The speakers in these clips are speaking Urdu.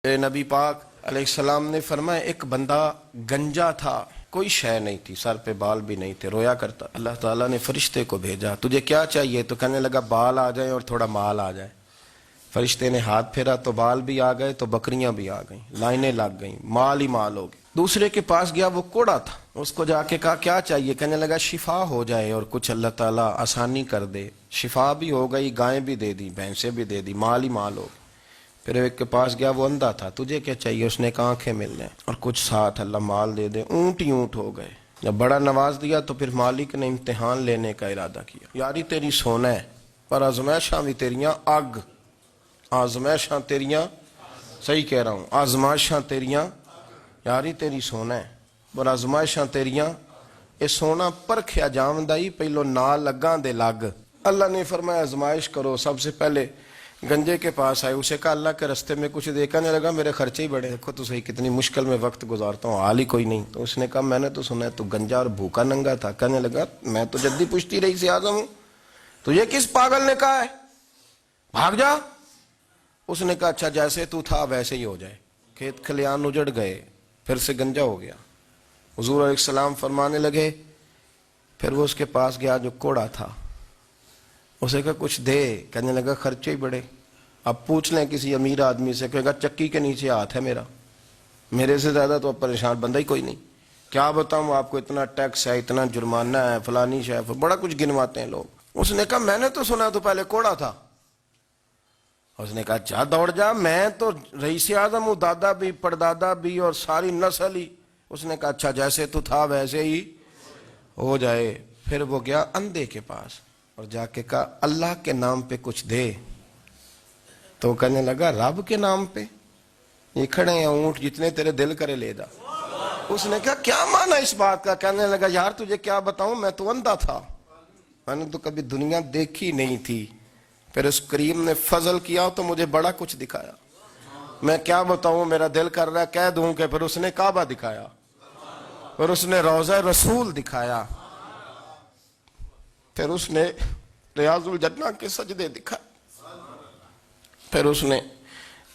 نبی پاک علیہ السلام نے فرمایا ایک بندہ گنجا تھا، کوئی شے نہیں تھی، سر پہ بال بھی نہیں تھے، رویا کرتا۔ اللہ تعالیٰ نے فرشتے کو بھیجا، تجھے کیا چاہیے؟ تو کہنے لگا بال آ جائیں اور تھوڑا مال آ جائے۔ فرشتے نے ہاتھ پھیرا تو بال بھی آ گئے تو بکریاں بھی آ گئیں، لائنیں لگ گئیں، مال ہی مال ہو گئے۔ دوسرے کے پاس گیا، وہ کوڑا تھا، اس کو جا کے کہا کیا چاہیے؟ کہنے لگا شفا ہو جائے اور کچھ اللہ تعالیٰ آسانی کر دے۔ شفا بھی ہو گئی، گائیں بھی دے دی، بھینسیں بھی دے دی، مال ہی مال ہو گئے۔ پھر ایک کے پاس گیا، وہ اندھا تھا، تجھے کیا چاہیے؟ اس نے کہا آنکھیں مل جائیں اور کچھ ساتھ اللہ مال دے دے۔ اونٹ ہی اونٹ ہو گئے۔ جب بڑا نواز دیا تو پھر مالک نے امتحان لینے کا ارادہ کیا، یاری تیری سونا ہے پر آزمائشاں بھی تیریاں اگ، آزمائشاں تیریاں، صحیح کہہ رہا ہوں، آزمائشاں تیریاں، یاری تیری سونا ہے پر آزمائشاں تیریاں، اے سونا پرکھیا جامدائی پہلو نال لگاں دے لگ۔ اللہ نے فرمایا آزمائش کرو۔ سب سے پہلے گنجے کے پاس آئے، اسے کہا اللہ کے رستے میں کچھ دیکھنے لگا، میرے خرچے ہی بڑے، دیکھو تو صحیح کتنی مشکل میں وقت گزارتا ہوں، حال ہی کوئی نہیں۔ تو اس نے کہا میں نے تو سنا ہے تو گنجا اور بھوکا ننگا تھا۔ کہنے لگا میں تو جدی پشتی رئیس اعظم ہوں، تجھے کس پاگل نے کہا ہے بھاگ جا؟ اس نے کہا اچھا جیسے تو تھا ویسے ہی ہو جائے۔ کھیت کھلیان اجڑ گئے، پھر سے گنجا ہو گیا۔ حضور علیہ السلام فرمانے لگے، پھر وہ اس کے پاس گیا جو کوڑا تھا، اسے کہا کچھ دے۔ کہنے لگا خرچے ہی بڑے، اب پوچھ لیں کسی امیر آدمی سے، کہے گا چکی کے نیچے ہاتھ ہے میرا، میرے سے زیادہ تو اب پریشان بندہ ہی کوئی نہیں، کیا بتاؤں آپ کو، اتنا ٹیکس ہے، اتنا جرمانہ ہے، فلانی شے، بڑا کچھ گنواتے ہیں لوگ۔ اس نے کہا میں نے تو سنا تو پہلے کوڑا تھا۔ اس نے کہا جا دوڑ جا، میں تو رئیس اعظم ہوں، دادا بھی پردادا بھی اور ساری نسل ہی۔ اس نے کہا اچھا جیسے تو تھا ویسے ہی ہو جائے۔ پھر وہ گیا اندھے کے پاس اور جا کے کہا اللہ کے نام پہ کچھ دے۔ تو کہنے لگا رب کے نام پہ؟ یہ کھڑے ہیں اونٹ، جتنے تیرے دل کرے لے جا۔ اس نے کہا کیا معنی اس بات کا؟ کہنے لگا یار تجھے کیا بتاؤں، میں تو اندھا تھا، میں نے تو کبھی دنیا دیکھی نہیں تھی، پھر اس کریم نے فضل کیا تو مجھے بڑا کچھ دکھایا، میں کیا بتاؤں، میرا دل کر رہا ہے کہہ دوں کہ پھر اس نے کعبہ دکھایا، پھر اس نے روضہ رسول دکھایا، پھر اس نے ریاض الجنہ کے سجدے دکھائے، پھر اس نے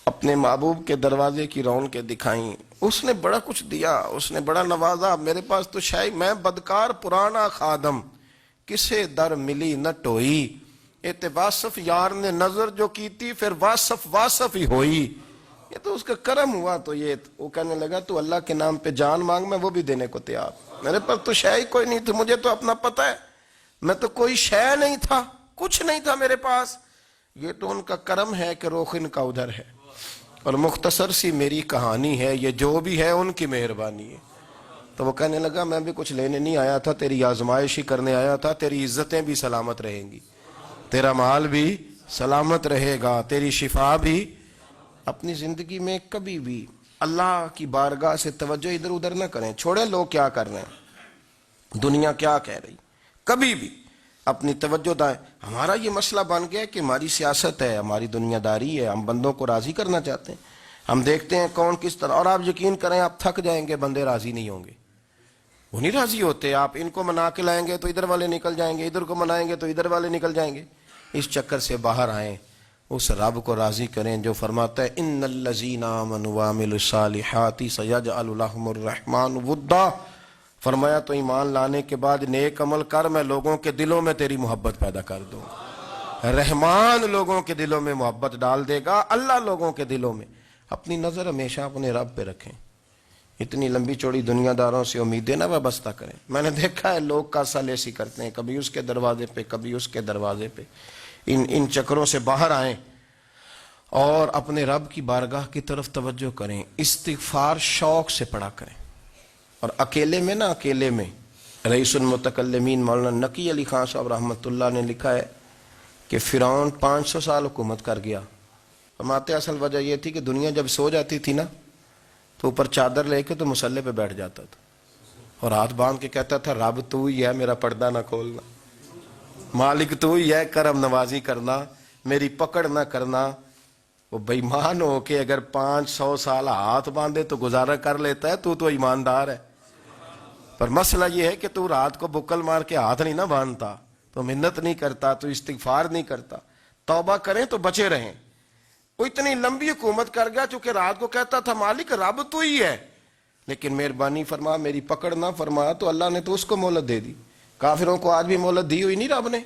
اپنے محبوب کے دروازے کی رونقیں دکھائیں، اس نے بڑا کچھ دیا، اس نے بڑا نوازا۔ میرے پاس تو شاید میں بدکار پرانا خادم، کسے در ملی نہ ٹوئی، اے واصف یار نے نظر جو کی تھی پھر واصف ہی ہوئی۔ یہ تو اس کا کرم ہوا۔ تو یہ وہ کہنے لگا تو اللہ کے نام پہ جان مانگ، میں وہ بھی دینے کو تیار، میرے پاس تو شے ہی کوئی نہیں تھی، مجھے تو اپنا پتہ ہے، میں تو کوئی شے نہیں تھا، کچھ نہیں تھا میرے پاس۔ یہ تو ان کا کرم ہے کہ رخ ان کا ادھر ہے، اور مختصر سی میری کہانی ہے، یہ جو بھی ہے ان کی مہربانی ہے۔ تو وہ کہنے لگا میں بھی کچھ لینے نہیں آیا تھا، تیری آزمائش ہی کرنے آیا تھا، تیری عزتیں بھی سلامت رہیں گی، تیرا مال بھی سلامت رہے گا، تیری شفا بھی۔ اپنی زندگی میں کبھی بھی اللہ کی بارگاہ سے توجہ ادھر ادھر نہ کریں، چھوڑیں لوگ کیا کر رہے ہیں، دنیا کیا کہہ رہی، کبھی بھی اپنی توجہ دائیں۔ ہمارا یہ مسئلہ بن گیا کہ ہماری سیاست ہے، ہماری دنیا داری ہے، ہم بندوں کو راضی کرنا چاہتے ہیں، ہم دیکھتے ہیں کون کس طرح، اور آپ یقین کریں آپ تھک جائیں گے، بندے راضی نہیں ہوں گے، وہ نہیں راضی ہوتے۔ آپ ان کو منا کے لائیں گے تو ادھر والے نکل جائیں گے، ادھر کو منائیں گے تو ادھر والے نکل جائیں گے۔ اس چکر سے باہر آئیں، اس رب کو راضی کریں جو فرماتا ہے ان الذین آمنوا وعملوا الصالحات سیجعل لهم الرحمن ودا۔ فرمایا تو ایمان لانے کے بعد نیک عمل کر، میں لوگوں کے دلوں میں تیری محبت پیدا کر دوں۔ رحمان لوگوں کے دلوں میں محبت ڈال دے گا، اللہ لوگوں کے دلوں میں۔ اپنی نظر ہمیشہ اپنے رب پہ رکھیں، اتنی لمبی چوڑی دنیا داروں سے امیدیں نہ وابستہ کریں۔ میں نے دیکھا ہے لوگ کاسا لیسی کرتے ہیں، کبھی اس کے دروازے پہ کبھی اس کے دروازے پہ۔ ان چکروں سے باہر آئیں اور اپنے رب کی بارگاہ کی طرف توجہ کریں، استغفار شوق سے پڑھا کریں، اور اکیلے میں نہ، اکیلے میں۔ رئیس المتکلمین مولانا نقی علی خان صاحب رحمۃ اللہ نے لکھا ہے کہ فرعون 500 سال حکومت کر گیا، فرماتے اصل وجہ یہ تھی کہ دنیا جب سو جاتی تھی نا تو اوپر چادر لے کے تو مسلح پہ بیٹھ جاتا تھا اور ہاتھ باندھ کے کہتا تھا رب تو ہی ہے، میرا پردہ نہ کھولنا، مالک تو ہی ہے، کرم نوازی کرنا، میری پکڑ نہ کرنا۔ وہ بے ایمان ہو کے اگر 500 سال ہاتھ باندھے تو گزارا کر لیتا ہے، تو ایماندار ہے، پر مسئلہ یہ ہے کہ تو رات کو بکل مار کے ہاتھ نہیں نہ باندھتا، تو منت نہیں کرتا، تو استغفار نہیں کرتا۔ توبہ کریں تو بچے رہیں، وہ اتنی لمبی حکومت کر گیا چونکہ رات کو کہتا تھا مالک رب تو ہی ہے، لیکن مہربانی فرما، میری پکڑ نہ فرما، تو اللہ نے تو اس کو مہلت دے دی۔ کافروں کو آج بھی مہلت دی ہوئی نہیں رب نے؟